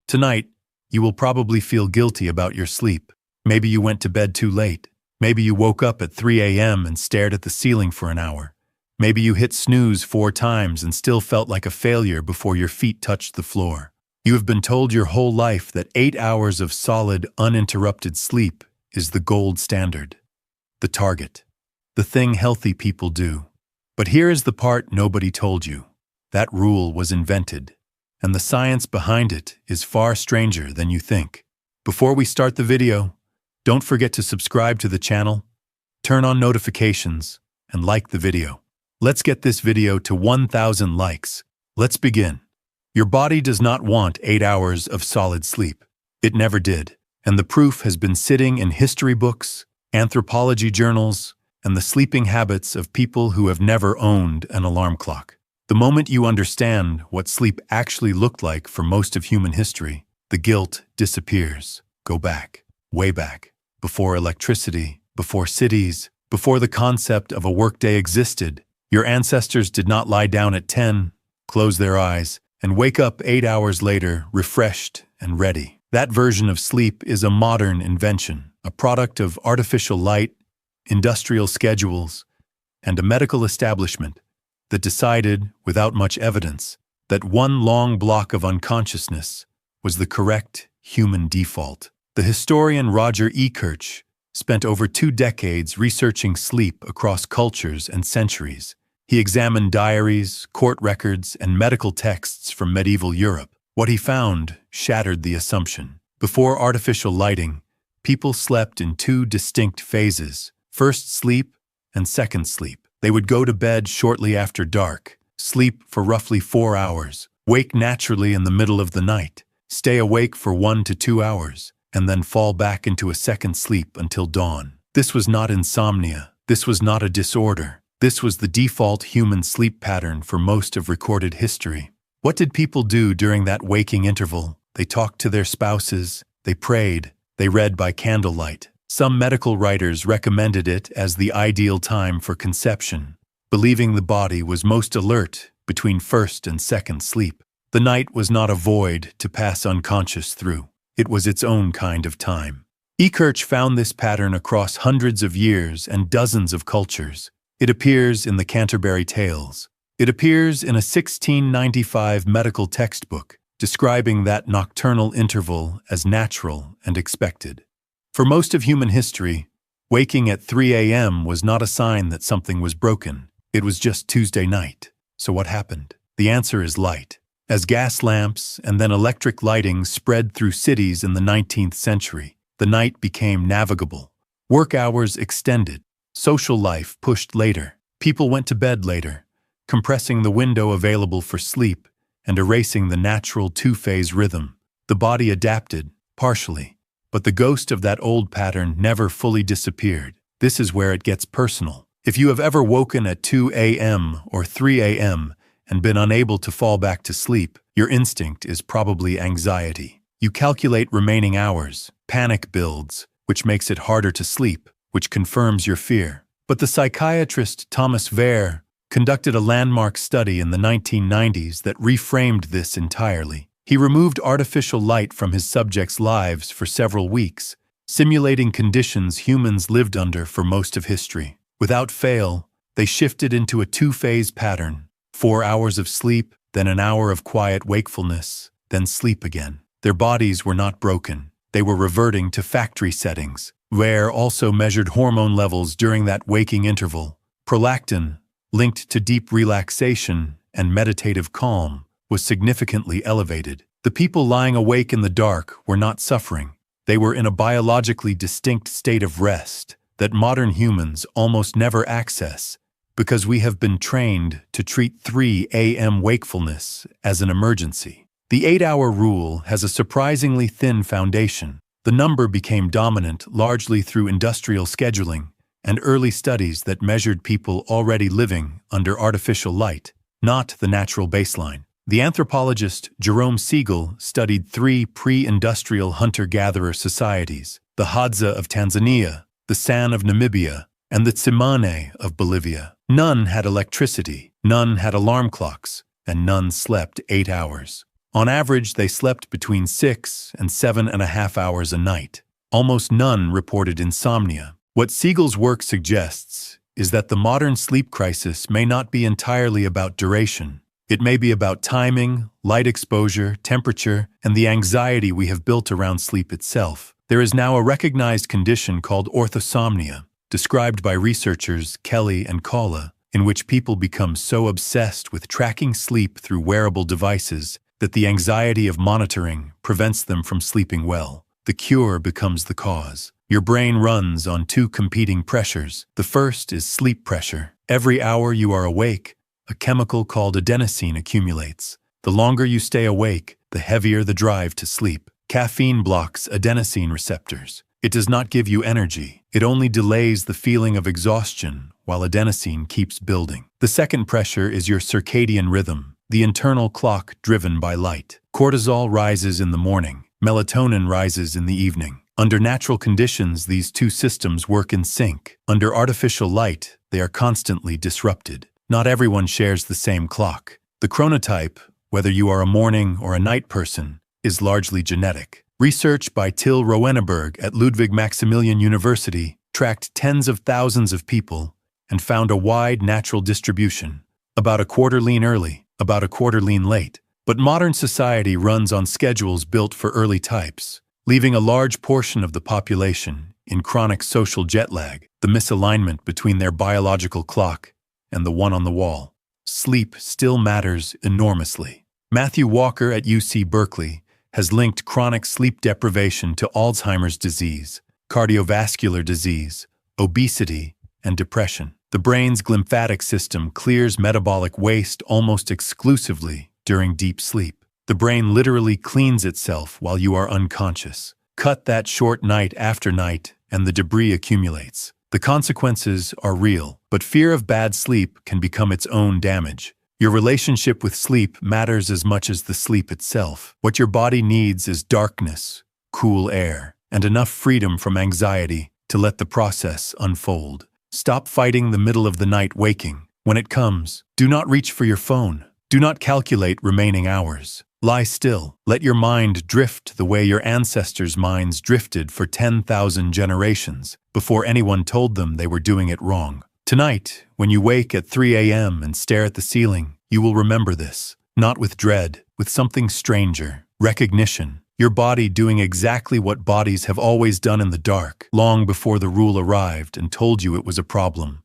Tonight, you will probably feel guilty about your sleep. Maybe you went to bed too late. Maybe you woke up at 3 a.m. and stared at the ceiling for an hour. Maybe you hit snooze 4 times and still felt like a failure before your feet touched the floor. You have been told your whole life that 8 hours of solid, uninterrupted sleep is the gold standard, the target, the thing healthy people do. But here is the part nobody told you. That rule was invented, and the science behind it is far stranger than you think. Before we start the video, don't forget to subscribe to the channel, turn on notifications, and like the video. Let's get this video to 1,000 likes. Let's begin. Your body does not want 8 hours of solid sleep. It never did, and the proof has been sitting in history books, anthropology journals, and the sleeping habits of people who have never owned an alarm clock. The moment you understand what sleep actually looked like for most of human history, the guilt disappears. Go back, way back, before electricity, before cities, before the concept of a workday existed. Your ancestors did not lie down at 10, close their eyes, and wake up 8 hours later, refreshed and ready. That version of sleep is a modern invention, a product of artificial light, industrial schedules, and a medical establishment that decided, without much evidence, that one long block of unconsciousness was the correct human default. The historian Roger E. Kirch spent over 2 decades researching sleep across cultures and centuries. He examined diaries, court records, and medical texts from medieval Europe. What he found shattered the assumption. Before artificial lighting, people slept in 2 distinct phases: first sleep and second sleep. They would go to bed shortly after dark, sleep for roughly 4 hours, wake naturally in the middle of the night, stay awake for 1 to 2 hours, and then fall back into a second sleep until dawn. This was not insomnia. This was not a disorder. This was the default human sleep pattern for most of recorded history. What did people do during that waking interval? They talked to their spouses, they prayed, they read by candlelight. Some medical writers recommended it as the ideal time for conception, believing the body was most alert between first and second sleep. The night was not a void to pass unconscious through. It was its own kind of time. E. Kirch found this pattern across hundreds of years and dozens of cultures. It appears in the Canterbury Tales. It appears in a 1695 medical textbook describing that nocturnal interval as natural and expected. For most of human history, waking at 3 a.m. was not a sign that something was broken. It was just Tuesday night. So what happened? The answer is light. As gas lamps and then electric lighting spread through cities in the 19th century, the night became navigable. Work hours extended. Social life pushed later. People went to bed later, compressing the window available for sleep and erasing the natural 2-phase rhythm. The body adapted, partially, but the ghost of that old pattern never fully disappeared. This is where it gets personal. If you have ever woken at 2 a.m. or 3 a.m. and been unable to fall back to sleep, your instinct is probably anxiety. You calculate remaining hours, panic builds, which makes it harder to sleep, which confirms your fear. But the psychiatrist Thomas Vare conducted a landmark study in the 1990s that reframed this entirely. He removed artificial light from his subjects' lives for several weeks, simulating conditions humans lived under for most of history. Without fail, they shifted into a 2-phase pattern: 4 hours of sleep, then an hour of quiet wakefulness, then sleep again. Their bodies were not broken. They were reverting to factory settings. Vare also measured hormone levels during that waking interval. Prolactin, linked to deep relaxation and meditative calm, was significantly elevated. The people lying awake in the dark were not suffering. They were in a biologically distinct state of rest that modern humans almost never access because we have been trained to treat 3 a.m. wakefulness as an emergency. The 8-hour rule has a surprisingly thin foundation. The number became dominant largely through industrial scheduling and early studies that measured people already living under artificial light, not the natural baseline. The anthropologist Jerome Siegel studied 3 pre-industrial hunter-gatherer societies: the Hadza of Tanzania, the San of Namibia, and the Tsimane of Bolivia. None had electricity, none had alarm clocks, and none slept 8 hours. On average, they slept between 6 and 7.5 hours a night. Almost none reported insomnia. What Siegel's work suggests is that the modern sleep crisis may not be entirely about duration. It may be about timing, light exposure, temperature, and the anxiety we have built around sleep itself. There is now a recognized condition called orthosomnia, described by researchers Kelly and Kalla, in which people become so obsessed with tracking sleep through wearable devices that the anxiety of monitoring prevents them from sleeping well. The cure becomes the cause. Your brain runs on two competing pressures. The first is sleep pressure. Every hour you are awake, a chemical called adenosine accumulates. The longer you stay awake, the heavier the drive to sleep. Caffeine blocks adenosine receptors. It does not give you energy. It only delays the feeling of exhaustion while adenosine keeps building. The second pressure is your circadian rhythm, the internal clock driven by light. Cortisol rises in the morning. Melatonin rises in the evening. Under natural conditions, these two systems work in sync. Under artificial light, they are constantly disrupted. Not everyone shares the same clock. The chronotype, whether you are a morning or a night person, is largely genetic. Research by Till Roeneberg at Ludwig Maximilian University tracked tens of thousands of people and found a wide natural distribution. About a quarter lean early, about a quarter lean late. But modern society runs on schedules built for early types, leaving a large portion of the population in chronic social jet lag, the misalignment between their biological clock and the one on the wall. Sleep still matters enormously. Matthew Walker at UC Berkeley has linked chronic sleep deprivation to Alzheimer's disease, cardiovascular disease, obesity, and depression. The brain's glymphatic system clears metabolic waste almost exclusively during deep sleep. The brain literally cleans itself while you are unconscious. Cut that short night after night, and the debris accumulates. The consequences are real, but fear of bad sleep can become its own damage. Your relationship with sleep matters as much as the sleep itself. What your body needs is darkness, cool air, and enough freedom from anxiety to let the process unfold. Stop fighting the middle of the night waking. When it comes, do not reach for your phone. Do not calculate remaining hours. Lie still. Let your mind drift the way your ancestors' minds drifted for 10,000 generations before anyone told them they were doing it wrong. Tonight, when you wake at 3 a.m. and stare at the ceiling, you will remember this. Not with dread, with something stranger. Recognition. Your body doing exactly what bodies have always done in the dark, long before the rule arrived and told you it was a problem.